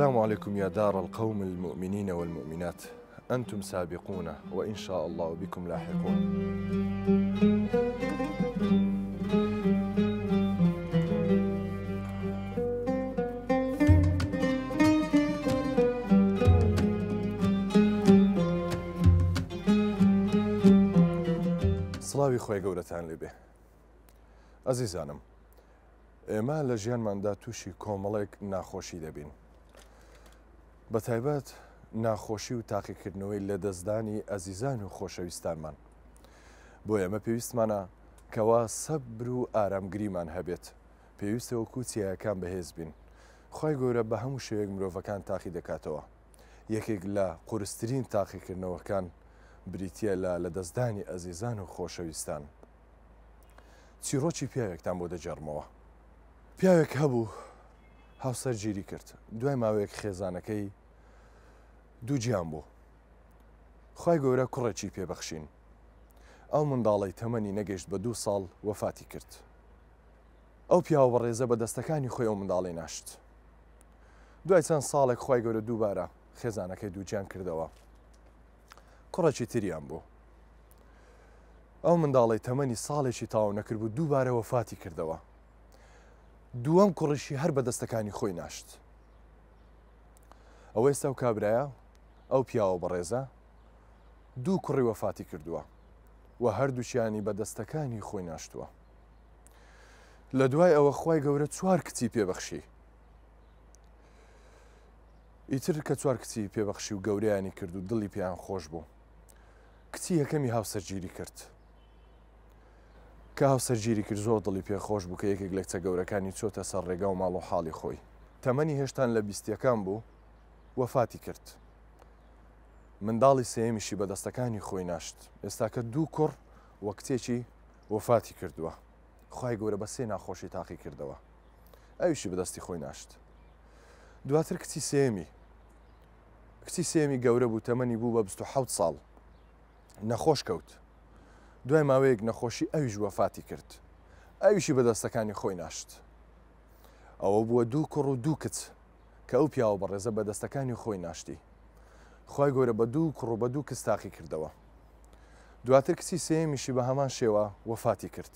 السلام عليكم يا دار القوم المؤمنين والمؤمنات، أنتم سابقون وإن شاء الله بكم لاحقون. سڵاوی خۆی گەورەتان لێبێ. ئەزیزانم، ئێمە لە ژیانماندا تووشی کۆمەڵێک ناخۆشی دەبین. بە تایبەت ناخۆشی و تاقیکردنەوەی لە دەستدانی ئەزیزان و خۆشەویستانمان. بۆ ئێمە پێویستمانە کەوا سەبر و ئارامگریمان هەبێت. پێویستە وەکو چیایەکان بەهێز بین. خی گەورە بە هەموو شێوەیەک مرۆڤەکان تاقی دەکاتەوە. یەکێک لە قورسترین تاقیکردنەوەکان بریتە لە دەستدانی ئەزیزان و خۆشەویستان. چیرۆکی پیاوێکتان بۆ دەجێڕمەوە. پیاوێک هەبوو هاوسەرگیری کرد. دوای ماوەیەک خێزانەکەی دوو گیان بوو. خی گەورە کوڕێکی پێبەخشین. ئەو منداڵی تەمەنی نەگەشت بە 2 ساڵ وەفاتی کرد. ئەو پیاوە بەڕێزە بە دەستەکانی خۆی ئەو منداڵی ناشت. دوای چەند ساڵێک خی گەورە دووبارە خێزانەکەی دوو گیان کردەوە. کوڕێکی تریان بوو. ئەو منداڵی تەمەنی ساڵێکی تاو نەکرد بوو دووبارە وەفاتی کردەوە. دووەم کوڕیشی هەر بە دەستەکانی خۆی ناشت. ئەوە ئێستا و کابرایە ئەو پیاوە بەڕێزە دوو کوڕی وەفاتی کردووە و هەردووچیانی بە دەستەکانی خۆی ناشتووە. لە دوای ئەوە خی گەورە 4 کچی پێبەخشی. ئیتر کە 4 کچی پێبەخشی و گەورەیانی کرد و دڵی پێیان خۆش بوو. کچی یەکەمی هاوسەرگیری کرد. کە هاوسەرگیری کرد زۆر دڵی پێخۆش بوو کە یەکێک لە کچە گەورەکانی چۆتە سەر ڕێگا و ماڵ و حاڵی خۆی. تەمەنی هێشتان لە 20ەکان بوو وەفاتی کرد. منداڵی سێمیشی بە دەستەکانی خۆی ناشت. ئێستا کە 2 کوڕ وە کچێکی وەفاتی کردووە. خی گەورە بە 3 ناخۆشی تاقی کردەوە. ئەویشی بەدەستی خۆی ناشت. دواتر کچی سێمی گەورە بوو، تەمەنی بوو بە 27 ساڵ. نەخۆش کەوت. دوای ماوەیەک نەخۆشی ئەویش وەفاتی کرد. ئەویشی بە دەستەکانی خۆی ناشت. ئەوە بووە 2 کوڕ و 2 کچ کە ئەو پیاوە بەڕێزە بە دەستەکانی خۆی ناشتی. خی گەورە بە 2 کوڕ و بە 2 کچ تاقی کردەوە. دواتر کچی سێمیشی بە هەمان شێوە وەفاتی کرد.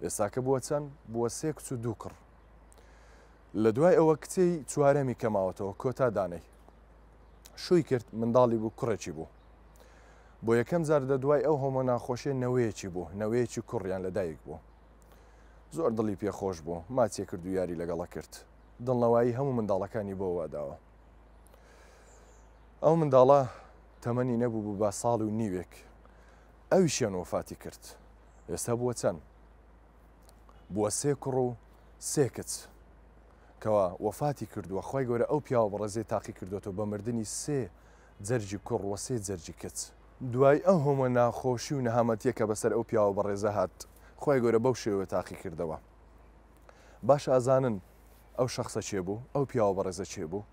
ئێستا کە بووە چەند؟ بووە 3 کچ و 2 کوڕ. لە دوای ئەوە کچەی 4ەمی کەماوەتەوە کۆتا دانەی. شووی کرد، منداڵی بوو، کوڕێکی بوو. بۆ یەکەم جار لە دوای ئەو هەموو ناخۆشیە نەوەیەکی بوو، نەوەیەکی کوڕیان لەدایک بوو. زۆر دڵی پێخۆش بوو، ماچێ کرد و یاری لەگەڵە کرد. دڵنەوایی هەموو منداڵەکانی بۆ واداوە. ئەو منداڵە تەمەنی نەبوو بوو با ساڵ و نیوێک. ئەویشیان وەفاتی کرد. ئێستا بووە چەند؟ بووە 3 کوڕ و 3 کچ کەوا وەفاتی کردووە. خی گەورە ئەو پیاوە بەڕێزەی تاقی کردوێتەوە بە مردنی 3 جەرجی کوڕ و 3 جەرجی کچ. دوای ئەو هەموو ناخۆشی و نەهامەتیە کە بەسەر ئەو پیاوە بەڕێزە هات، خی گەورە بەو شێوە تاقی کردەوە. باش ئازانن ئەو شەخصە چێ بوو، ئەو پیاوە بەڕێزە چێ بوو؟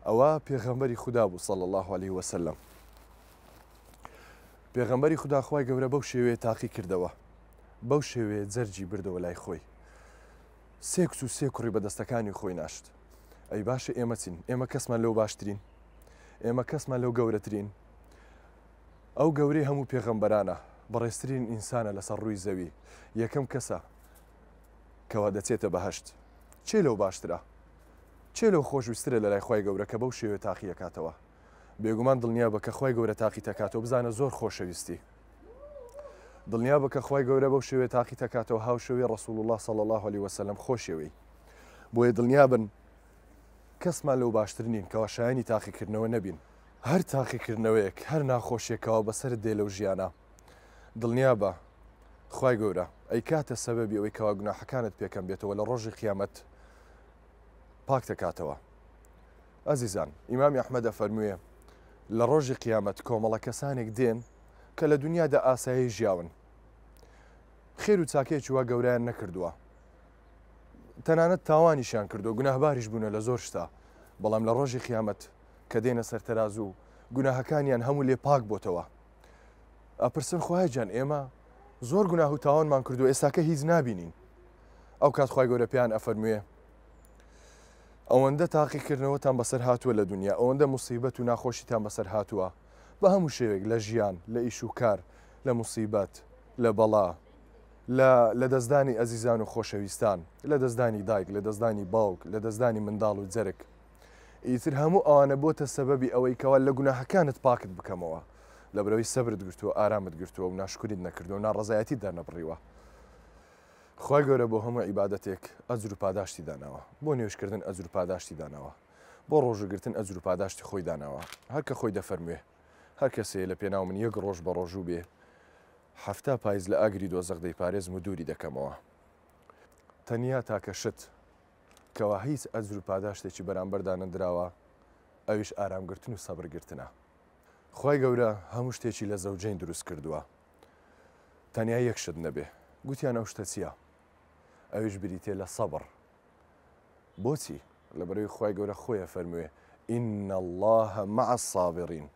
ئەوە پێغەمبەری خوددا بوو صلی الله عليه وسلم. پێغەمبەری خوددا خی گەورە بەو شێوەیە تاقی کردەوە. بەو شێوەیە جەرجی بردەوە لای خۆی. 3 کچ و 3 کوڕی بە دەستەکانی خۆی ناشت. ئەی باشە ئێمە چین؟ ئێمە کەسمان لەو باشترین؟ ئێمە کەسمان لەو گەورەترین؟ ئەو گەورەی هەموو پێغەمبەرانە، بەڕێزترین ئینسانە لەسەر ڕووی زەوی، یەکەم کەسە کەوا دەچێتە بەهەشت. چێ لەو باشترە؟ چێ لەو خۆشویسترە لە لای خی گەورە کە بەو شێوێ تاقی دەکاتەوە؟ بێگومان دڵنیا بە کە خی گەورە تاقی دەکاتەوە بزانە زۆر خۆشەویستی. دڵنیا بە کە خی گەورە بەو شێوێ تاقی دەکاتەوە هاوشێوەی ڕەسوول الله صلی الله عليه وسلم خۆشەوەی. بۆیە دڵنیا بن کەسمان لەو باشترین کەوا شایانی تاقیکردنەوە نەبین. هەر تاقیکردنەوەیەک، هەر ناخۆشیێکەوە بەسەرت دێ لەو ژیانە، دڵنیا بە خی گەورە ئەی کاتە سەبەبی ئەوەی کەوا گوناحەکانت پێکەم بێتەوە لە ڕۆژی قیامەت پاک دەکاتەوە. ئەزیزان، ئیمامی ئەحمەدە فەرموویە لە ڕۆژی قیامەت کۆمەڵە کەسانێک دێن کە لە دنیادا ئاسایی ژیاون، خێر و چاکێکی وا گەورەیان نەکردووە، تەنانەت تاوانیشیان کردو، گوناهباریش بوونە لە زۆر شتا، بەڵام لە ڕۆژی قیامەت کە دێنە سەر تەرازوو و گوناهەکانیان هەموو لێ پاک بۆتەوە. ئەپرسن خوای جان ئێمە زۆر گوناه و تاوانمان کردو ئێستاکە هیچ نابینین. ئەو کات خی گەورە پێیان ئەفەرموێ ئەوەندە تاقیکردنەوەتان بەسەر هاتووە لە دنیا، ئەوەندە موسیبەت و ناخۆشیتان بەسەر هاتووە بە هەموو شێوێک لە ژیان، لە ئیش و کار، لە موسیبەت، لە بەڵا، لە دەستدانی ئەزیزان و خۆشەویستان، لە دەستدانی دایک، لە دەستدانی باوک، لە دەستدانی منداڵ و جەرگ. ئیتر هەموو ئەوانە بۆتە سەبەبی ئەوەی کەوا لە گوناحەکانت پاکت بکەمەوە، لە بەرەوەی سەبرت گرتووە، ئارامت گرتووە و ناشکریت نەکردو و ناڕەزایەتی دەرنەبڕیوە. خی گەورە بۆ هەموو عیبادەتێک ئەجر و پاداشتی داناوە، بۆ نوێشکردن ئەجر و پاداشتی داناوە، بۆ ڕۆژوگرتن ئەجر و پاداشتی خۆی داناوە. هەرکە خۆی دەفەرموێ هەر کەسێ لە پێناو من یەک ڕۆژ بە ڕۆژوو بێ هەفتە پاییز لە ئاگری دۆزەق دەیپارێزم و دووری دەکەمەوە. تەنیا تاکە شت کەوا هیچ ئەجر و پاداشتێکی بەرامبەردا نەدراوە ئەویش ئارامگرتن و سەبرگرتنە. خی گەورە هەموو شتێکی لە زەوجین دروست کردووە، تەنیا یەک شت نەبێ. گوتیان ئەو شتە چییە؟ ئەویش بریتێ لە سەبر. بۆچی؟ لەبەرەوەی خی گەورە خۆیە فەرموێ ئین الله مع الصابرین،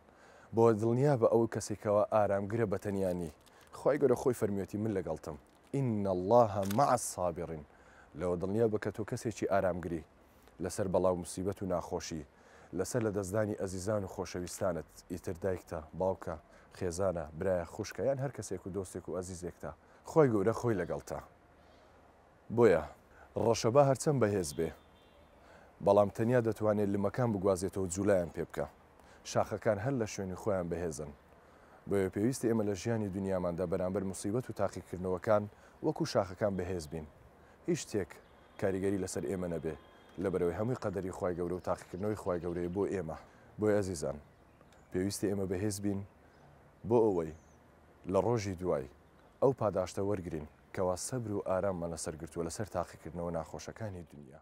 بۆ دڵنیا بە ئەو کەسێکەوە ئارامگرە بە تەنیانی. خی گەورە خۆی فەرمیێتی من لەگەڵتم ئین الله مع الصابرین، لەوە دڵنیا بە کە تۆ کەسێکی ئارامگری لەسەر بەڵاو موسیبەت و ناخۆشی، لەسەر لە دەستدانی ئەزیزان و خۆشەویستانت، ئیتر دایکتە، باوکە، خێزانە، برایە، خوشکە، یان هەر کەسێک و دۆستێک و ئەزیزێکتە، خی گەورە خۆی لەگەڵتە. بۆیە ڕەشەبا هەرچەند بەهێز بێ، بەڵام تەنیا دەتوانێت لمەکان بگوازێتەوە جوولایان پێ بکە. شاخەکان هەر لە شوێنی خۆیان بەهێزن. بۆیە پێویستی ئێمە لە ژیانی دنیاماندا بەرامبەر موسیبەت و تاقیکردنەوەکان وەکو شاخەکان بەهێز بین. هیچ شتێک کاریگەری لەسەر ئێمە نەبێ، لەبەرەوەی هەمووی قەدەری خی گەورە و تاقیکردنەوەی خی گەورەیە بۆ ئێمە. بۆی ئەزیزان پێویستی ئێمە بەهێز بین بۆ ئەوەی لە ڕۆژی دوای ئەو پاداشتە وەرگین کەوا سەبر و ئاراممان لەسەر گرتووە لەسەر تاقیکردنەوە ناخۆشەکانی دنیا.